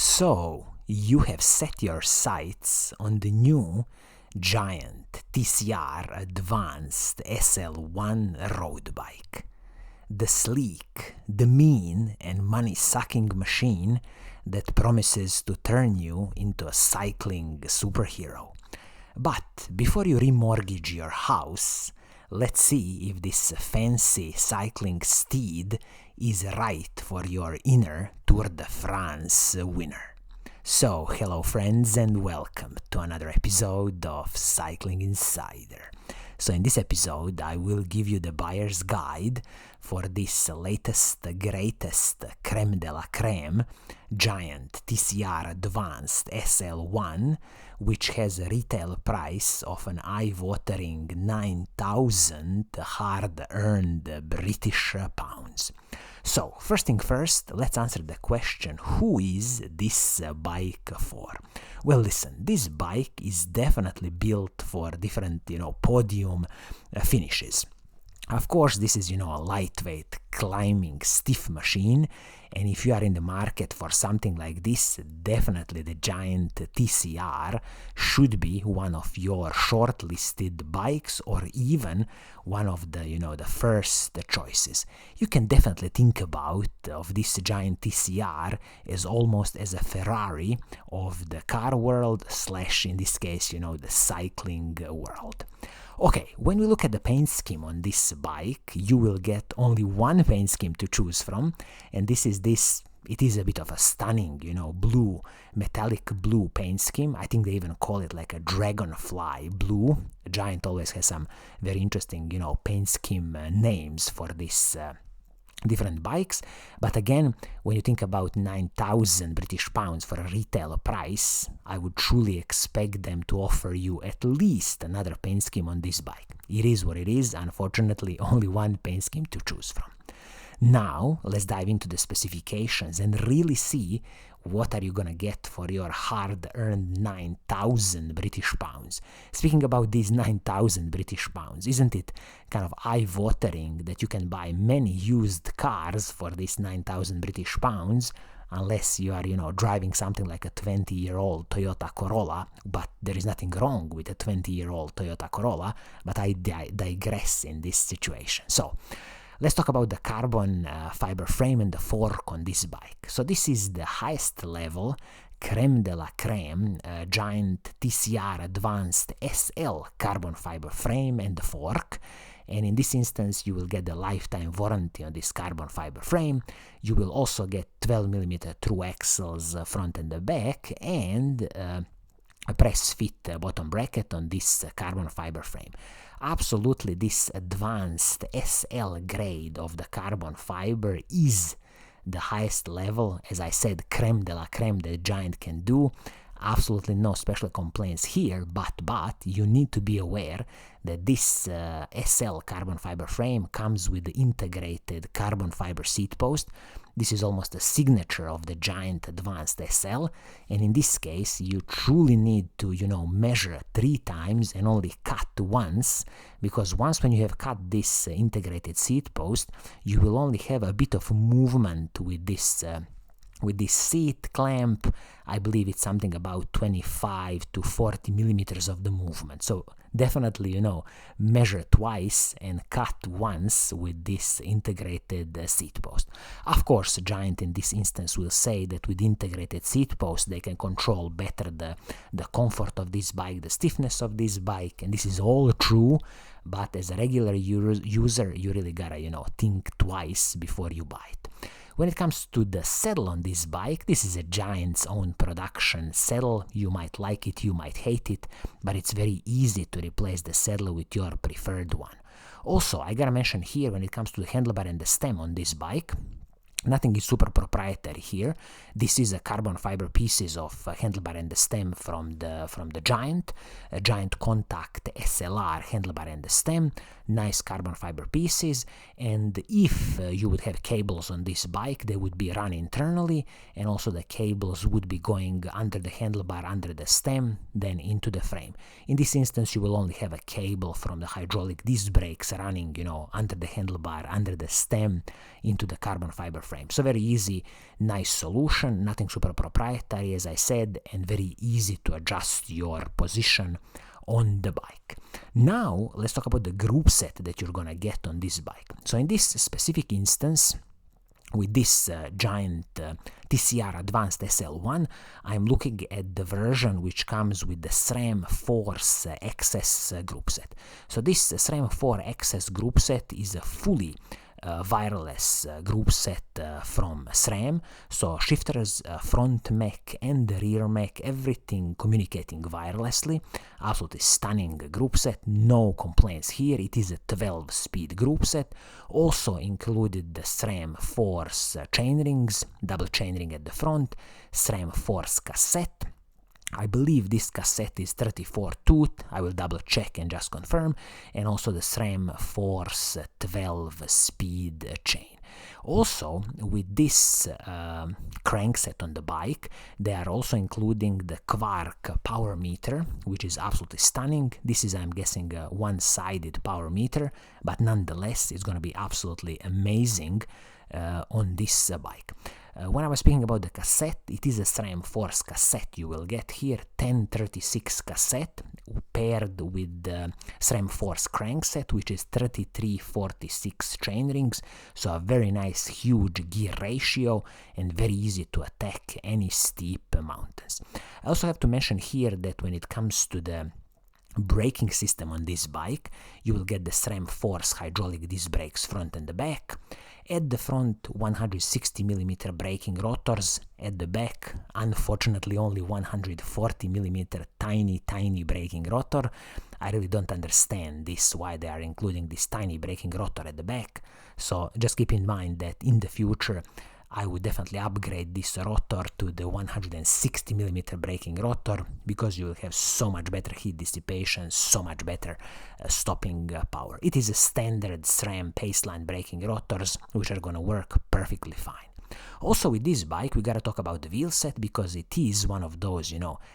So, you have set your sights on the new GIANT TCR Advanced SL1 road bike. The sleek, the mean, and money-sucking machine that promises to turn you into a cycling superhero. But before you remortgage your house, let's see if this fancy cycling steed is right for your inner Tour de France winner. So, hello friends and welcome to another episode of Cycling Insider. So in this episode, I will give you the buyer's guide for this latest, greatest creme de la creme, GIANT TCR Advanced SL1, which has a retail price of an eye-watering 9,000 hard-earned British pounds. So, first thing first, let's answer the question, who is this bike for? Well, listen, this bike is definitely built for different, podium finishes. Of course, this is, a lightweight, climbing, stiff machine, and if you are in the market for something like this, definitely the GIANT TCR should be one of your shortlisted bikes or even one of the, the first choices. You can definitely think about of this GIANT TCR as almost as a Ferrari of the car world / in this case, the cycling world. Okay, when we look at the paint scheme on this bike, you will get only one paint scheme to choose from, and this. It is a bit of a stunning, blue, metallic blue paint scheme. I think they even call it like a dragonfly blue. GIANT always has some very interesting, paint scheme names for this different bikes, but again, when you think about 9,000 British pounds for a retail price, I would truly expect them to offer you at least another paint scheme on this bike. It is what it is, unfortunately, only one paint scheme to choose from. Now, let's dive into the specifications and really see what are you gonna get for your hard-earned 9,000 British pounds. Speaking about these 9,000 British pounds, isn't it kind of eye-watering that you can buy many used cars for this 9,000 British pounds, unless you are, driving something like a 20-year-old Toyota Corolla, but there is nothing wrong with a 20-year-old Toyota Corolla, but I digress in this situation. So, let's talk about the carbon fiber frame and the fork on this bike. So this is the highest level, creme de la creme, GIANT TCR Advanced SL carbon fiber frame and the fork. And in this instance, you will get the lifetime warranty on this carbon fiber frame. You will also get 12mm through axles front and the back, and a press fit bottom bracket on this carbon fiber frame. Absolutely, this advanced SL grade of the carbon fiber is the highest level, as I said, creme de la creme that GIANT can do. Absolutely no special complaints here, but you need to be aware that this SL carbon fiber frame comes with the integrated carbon fiber seat post. This is almost a signature of the GIANT Advanced SL, and in this case you truly need to, measure 3 times and only cut once, because once when you have cut this integrated seat post, you will only have a bit of movement with this seat clamp. I believe it's something about 25 to 40 millimeters of the movement. So definitely, measure twice and cut once with this integrated seat post. Of course, GIANT in this instance will say that with integrated seat post, they can control better the comfort of this bike, the stiffness of this bike, and this is all true, but as a regular user, you really gotta, think twice before you buy it. When it comes to the saddle on this bike, this is a GIANT's own production saddle. You might like it, you might hate it, but it's very easy to replace the saddle with your preferred one. Also, I gotta mention here, when it comes to the handlebar and the stem on this bike, nothing is super proprietary here. This is a carbon fiber pieces of handlebar and the stem from the GIANT, a GIANT Contact SLR handlebar and the stem, nice carbon fiber pieces, and if you would have cables on this bike, they would be run internally, and also the cables would be going under the handlebar, under the stem, then into the frame. In this instance, you will only have a cable from the hydraulic disc brakes running, under the handlebar, under the stem, into the carbon fiber frame. So very easy, nice solution, nothing super proprietary as I said, and very easy to adjust your position on the bike. Now let's talk about the group set that you're gonna get on this bike. So in this specific instance, with this GIANT TCR Advanced SL1, I'm looking at the version which comes with the SRAM Force XS group set. So this SRAM 4 XS group set is a fully wireless group set from SRAM, so shifters, front mech and rear mech, everything communicating wirelessly. Absolutely stunning group set, no complaints here. It is a 12-speed group set. Also included the SRAM Force chainrings, double chainring at the front, SRAM Force cassette. I believe this cassette is 34 tooth, I will double check and just confirm, and also the SRAM Force 12 speed chain. Also, with this crankset on the bike, they are also including the Quark power meter, which is absolutely stunning. This is, I'm guessing, a one-sided power meter, but nonetheless, it's going to be absolutely amazing on this bike. When I was speaking about the cassette, it is a SRAM Force cassette you will get here, 1036 cassette, paired with the SRAM Force crankset, which is 3346 chainrings, so a very nice huge gear ratio and very easy to attack any steep mountains. I also have to mention here that when it comes to the braking system on this bike, you will get the SRAM Force hydraulic disc brakes front and the back. At the front, 160mm braking rotors. At the back, unfortunately, only 140mm tiny braking rotor. I really don't understand this, why they are including this tiny braking rotor at the back. So just keep in mind that in the future, I would definitely upgrade this rotor to the 160mm braking rotor, because you will have so much better heat dissipation, so much better stopping power. It is a standard SRAM paceline braking rotors, which are going to work perfectly fine. Also with this bike, we gotta talk about the wheelset, because it is one of those,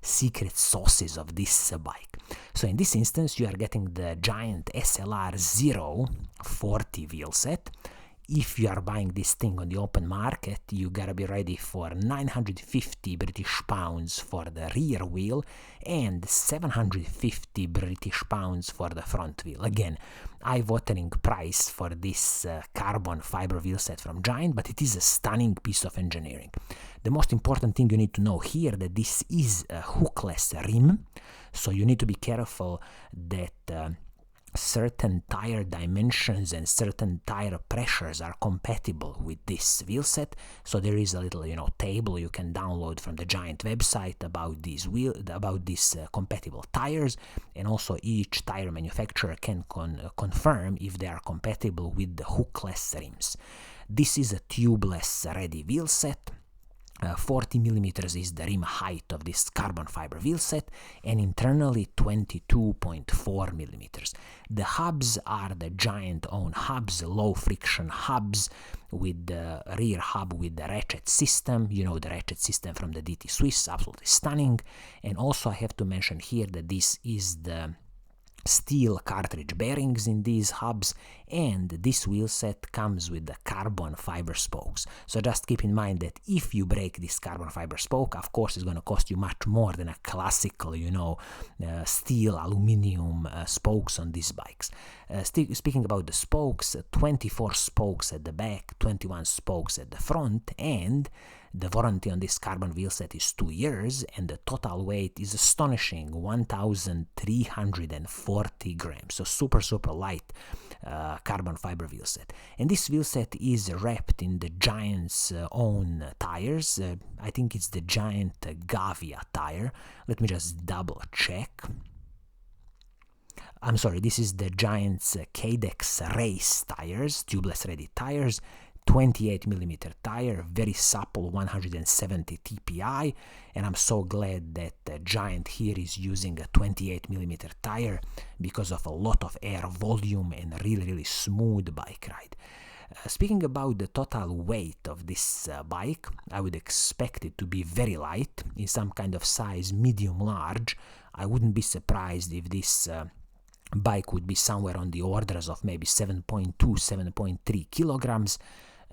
secret sauces of this bike. So in this instance, you are getting the GIANT SLR 040 wheelset. If you are buying this thing on the open market, you gotta be ready for 950 British pounds for the rear wheel and 750 British pounds for the front wheel. Again, eye-watering price for this carbon fiber wheelset from GIANT, but it is a stunning piece of engineering. The most important thing you need to know here that this is a hookless rim, so you need to be careful that certain tire dimensions and certain tire pressures are compatible with this wheelset. So there is a little table you can download from the GIANT website about these compatible tires, and also each tire manufacturer can confirm if they are compatible with the hookless rims. This is a tubeless ready wheelset. 40mm is the rim height of this carbon fiber wheelset, and internally 22.4mm. The hubs are the GIANT own hubs, low friction hubs, with the rear hub with the ratchet system, the ratchet system from the DT Swiss, absolutely stunning. And also I have to mention here that this is the steel cartridge bearings in these hubs, and this wheelset comes with the carbon fiber spokes. So just keep in mind that if you break this carbon fiber spoke, of course it's going to cost you much more than a classical, steel aluminum spokes on these bikes. Speaking about the spokes, 24 spokes at the back, 21 spokes at the front, and the warranty on this carbon wheelset is 2 years, and the total weight is astonishing, 1,340 grams. So super light carbon fiber wheelset. And this wheelset is wrapped in the GIANT's own tires. I think it's the GIANT Gavia tire. Let me just double check. I'm sorry, this is the GIANT's Cadex Race tires, tubeless ready tires. 28mm tire, very supple, 170 TPI, and I'm so glad that GIANT here is using a 28mm tire because of a lot of air volume and a really smooth bike ride. Speaking about the total weight of this bike, I would expect it to be very light, in some kind of size medium-large. I wouldn't be surprised if this bike would be somewhere on the orders of maybe 7.2, 7.3 kilograms.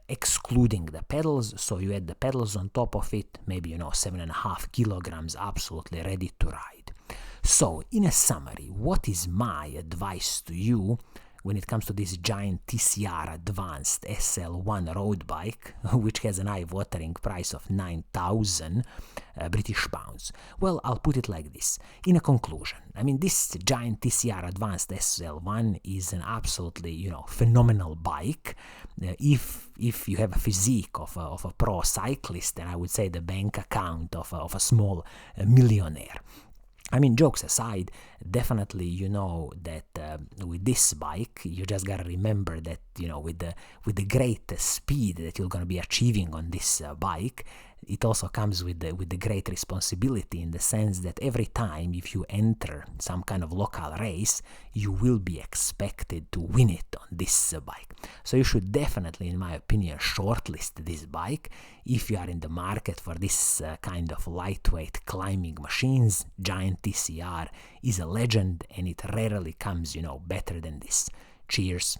excluding the pedals. So you add the pedals on top of it, maybe 7.5 kilograms, absolutely ready to ride. So in a summary, what is my advice to you when it comes to this GIANT TCR Advanced SL1 road bike, which has an eye-watering price of 9,000 British pounds? Well, I'll put it like this. In a conclusion, I mean, this GIANT TCR Advanced SL1 is an absolutely, phenomenal bike. If you have a physique of a pro cyclist, then I would say the bank account of a small millionaire. I mean, jokes aside, definitely you know that with this bike, you just gotta remember that, with the great speed that you're gonna be achieving on this bike, it also comes with the great responsibility, in the sense that every time if you enter some kind of local race, you will be expected to win it on this bike. So you should definitely, in my opinion, shortlist this bike. If you are in the market for this kind of lightweight climbing machines, GIANT TCR is a legend, and it rarely comes, better than this. Cheers.